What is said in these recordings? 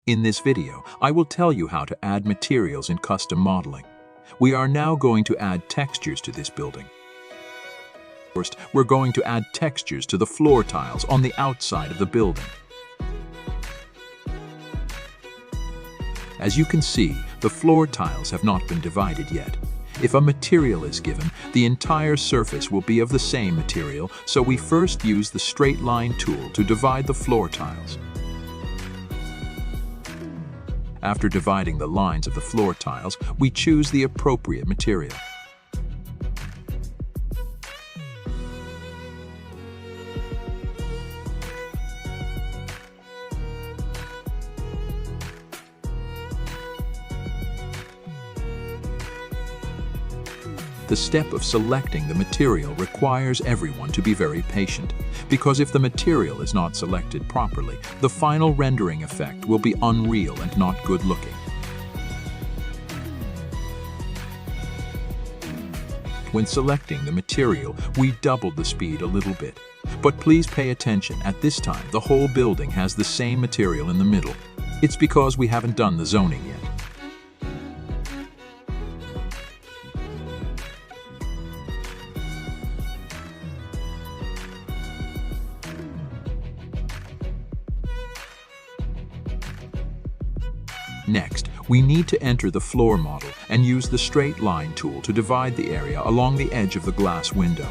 In this video, I will tell you how to add materials in custom modeling. We are now going to add textures to this building. First, we're going to add textures to the floor tiles on the outside of the building. As you can see, the floor tiles have not been divided yet. If a material is given, the entire surface will be of the same material, so we first use the straight line tool to divide the floor tiles. After dividing the lines of the floor tiles, we choose the appropriate material. The step of selecting the material requires everyone to be very patient, because if the material is not selected properly, the final rendering effect will be unreal and not good looking. When selecting the material, we doubled the speed a little bit. But please pay attention, at this time the whole building has the same material in the middle. It's because we haven't done the zoning yet. Next, we need to enter the floor model and use the straight line tool to divide the area along the edge of the glass window.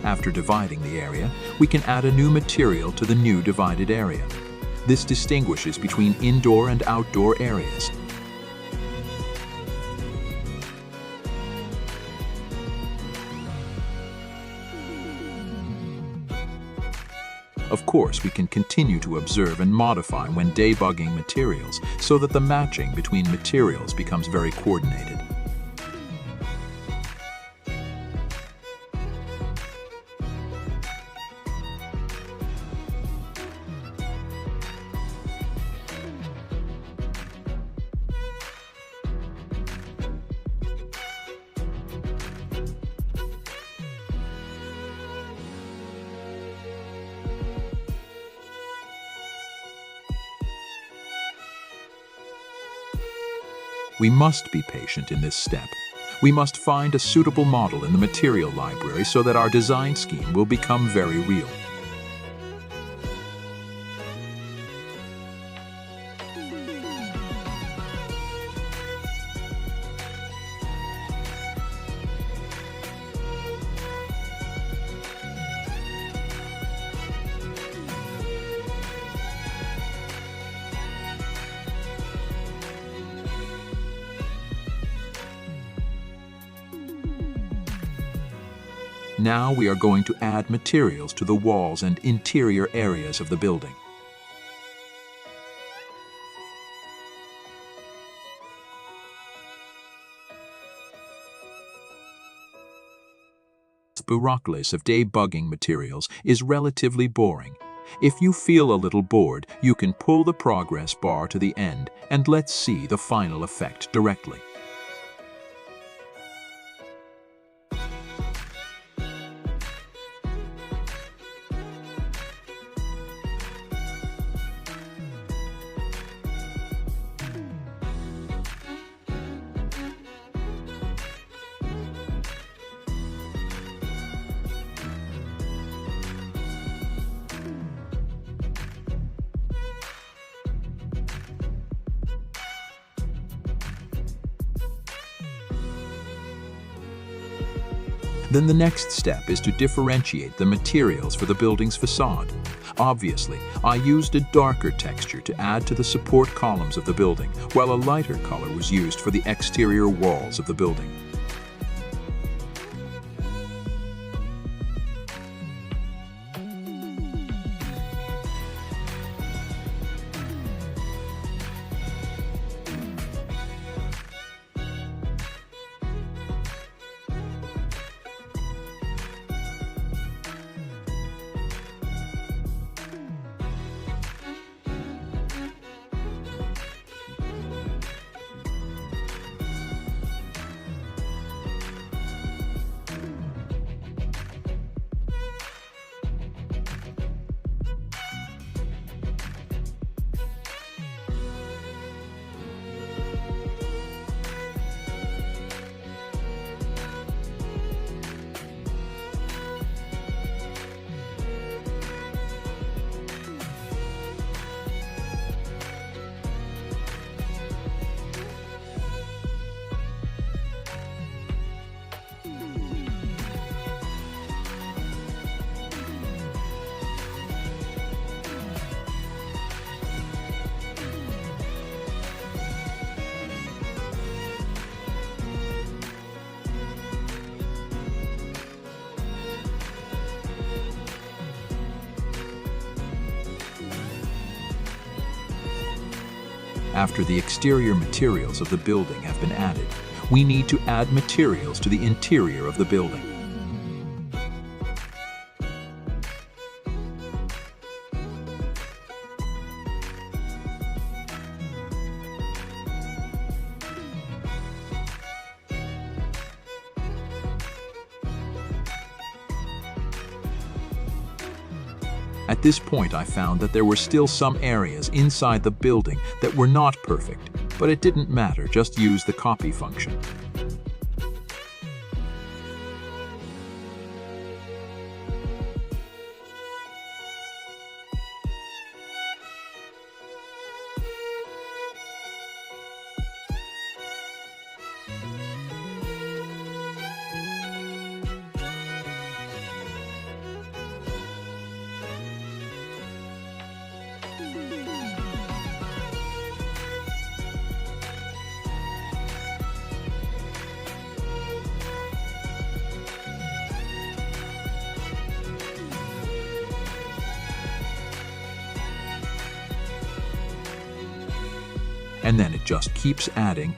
After dividing the area, we can add a new material to the new divided area. This distinguishes between indoor and outdoor areas. Of course, we can continue to observe and modify when debugging materials so that the matching between materials becomes very coordinated. We must be patient in this step. We must find a suitable model in the material library so that our design scheme will become very real. Now we are going to add materials to the walls and interior areas of the building. The bureaucracy of debugging materials is relatively boring. If you feel a little bored, you can pull the progress bar to the end and let's see the final effect directly. Then the next step is to differentiate the materials for the building's facade. Obviously, I used a darker texture to add to the support columns of the building, while a lighter color was used for the exterior walls of the building. After the exterior materials of the building have been added, we need to add materials to the interior of the building. At this point, I found that there were still some areas inside the building that were not perfect, but it didn't matter, just use the copy function. And then it just keeps adding.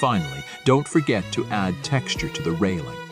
Finally, don't forget to add texture to the railing.